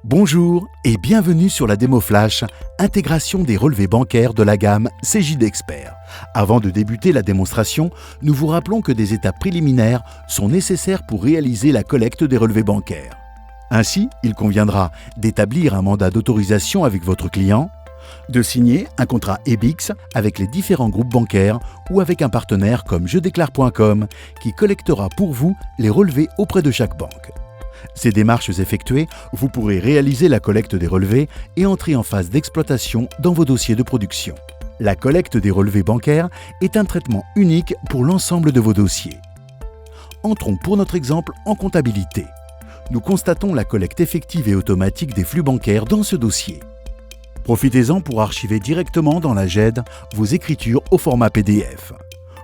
Bonjour et bienvenue sur la démo flash Intégration des relevés bancaires de la gamme Cegid Expert. Avant de débuter la démonstration, nous vous rappelons que des étapes préliminaires sont nécessaires pour réaliser la collecte des relevés bancaires. Ainsi, il conviendra d'établir un mandat d'autorisation avec votre client, de signer un contrat EBIX avec les différents groupes bancaires ou avec un partenaire comme jedéclare.com qui collectera pour vous les relevés auprès de chaque banque. Ces démarches effectuées, vous pourrez réaliser la collecte des relevés et entrer en phase d'exploitation dans vos dossiers de production. La collecte des relevés bancaires est un traitement unique pour l'ensemble de vos dossiers. Entrons pour notre exemple en comptabilité. Nous constatons la collecte effective et automatique des flux bancaires dans ce dossier. Profitez-en pour archiver directement dans la GED vos écritures au format PDF.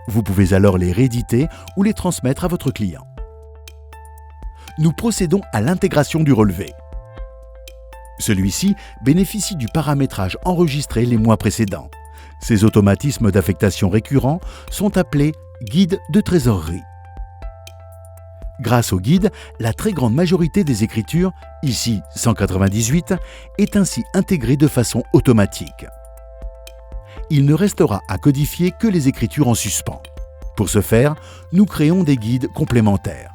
Vous pouvez alors les rééditer ou les transmettre à votre client. Nous procédons à l'intégration du relevé. Celui-ci bénéficie du paramétrage enregistré les mois précédents. Ces automatismes d'affectation récurrents sont appelés guides de trésorerie. Grâce au guide, la très grande majorité des écritures, ici 198, est ainsi intégrée de façon automatique. Il ne restera à codifier que les écritures en suspens. Pour ce faire, nous créons des guides complémentaires.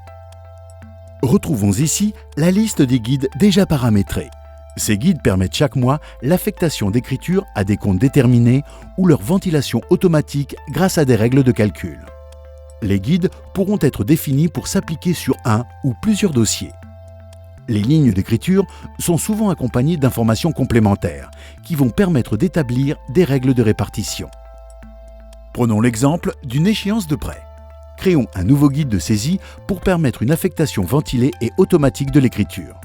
Retrouvons ici la liste des guides déjà paramétrés. Ces guides permettent chaque mois l'affectation d'écritures à des comptes déterminés ou leur ventilation automatique grâce à des règles de calcul. Les guides pourront être définis pour s'appliquer sur un ou plusieurs dossiers. Les lignes d'écriture sont souvent accompagnées d'informations complémentaires qui vont permettre d'établir des règles de répartition. Prenons l'exemple d'une échéance de prêt. Créons un nouveau guide de saisie pour permettre une affectation ventilée et automatique de l'écriture.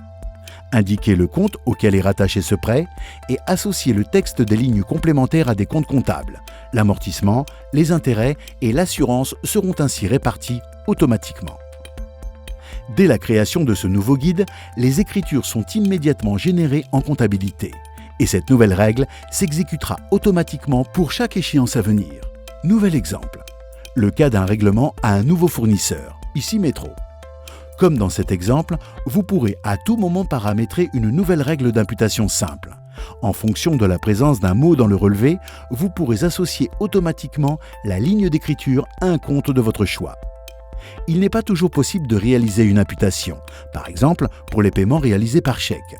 Indiquez le compte auquel est rattaché ce prêt et associez le texte des lignes complémentaires à des comptes comptables. L'amortissement, les intérêts et l'assurance seront ainsi répartis automatiquement. Dès la création de ce nouveau guide, les écritures sont immédiatement générées en comptabilité et cette nouvelle règle s'exécutera automatiquement pour chaque échéance à venir. Nouvel exemple. Le cas d'un règlement à un nouveau fournisseur, ici Métro. Comme dans cet exemple, vous pourrez à tout moment paramétrer une nouvelle règle d'imputation simple. En fonction de la présence d'un mot dans le relevé, vous pourrez associer automatiquement la ligne d'écriture à un compte de votre choix. Il n'est pas toujours possible de réaliser une imputation, par exemple pour les paiements réalisés par chèque.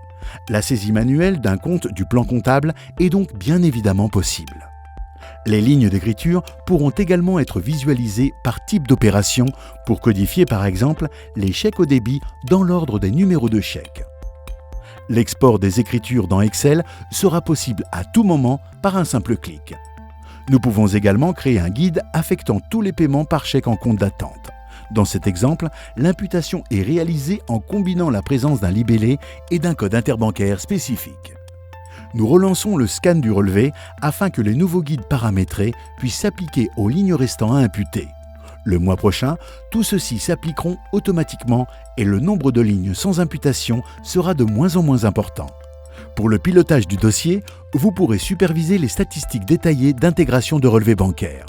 La saisie manuelle d'un compte du plan comptable est donc bien évidemment possible. Les lignes d'écriture pourront également être visualisées par type d'opération pour codifier par exemple les chèques au débit dans l'ordre des numéros de chèque. L'export des écritures dans Excel sera possible à tout moment par un simple clic. Nous pouvons également créer un guide affectant tous les paiements par chèque en compte d'attente. Dans cet exemple, l'imputation est réalisée en combinant la présence d'un libellé et d'un code interbancaire spécifique. Nous relançons le scan du relevé afin que les nouveaux guides paramétrés puissent s'appliquer aux lignes restant à imputer. Le mois prochain, tout ceci s'appliqueront automatiquement et le nombre de lignes sans imputation sera de moins en moins important. Pour le pilotage du dossier, vous pourrez superviser les statistiques détaillées d'intégration de relevés bancaires.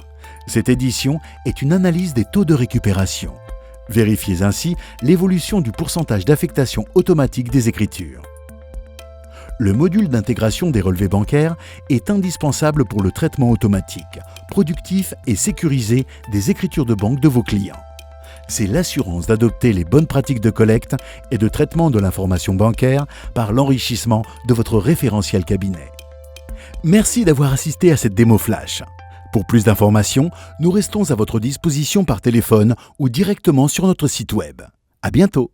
Cette édition est une analyse des taux de récupération. Vérifiez ainsi l'évolution du pourcentage d'affectation automatique des écritures. Le module d'intégration des relevés bancaires est indispensable pour le traitement automatique, productif et sécurisé des écritures de banque de vos clients. C'est l'assurance d'adopter les bonnes pratiques de collecte et de traitement de l'information bancaire par l'enrichissement de votre référentiel cabinet. Merci d'avoir assisté à cette démo flash. Pour plus d'informations, nous restons à votre disposition par téléphone ou directement sur notre site web. À bientôt!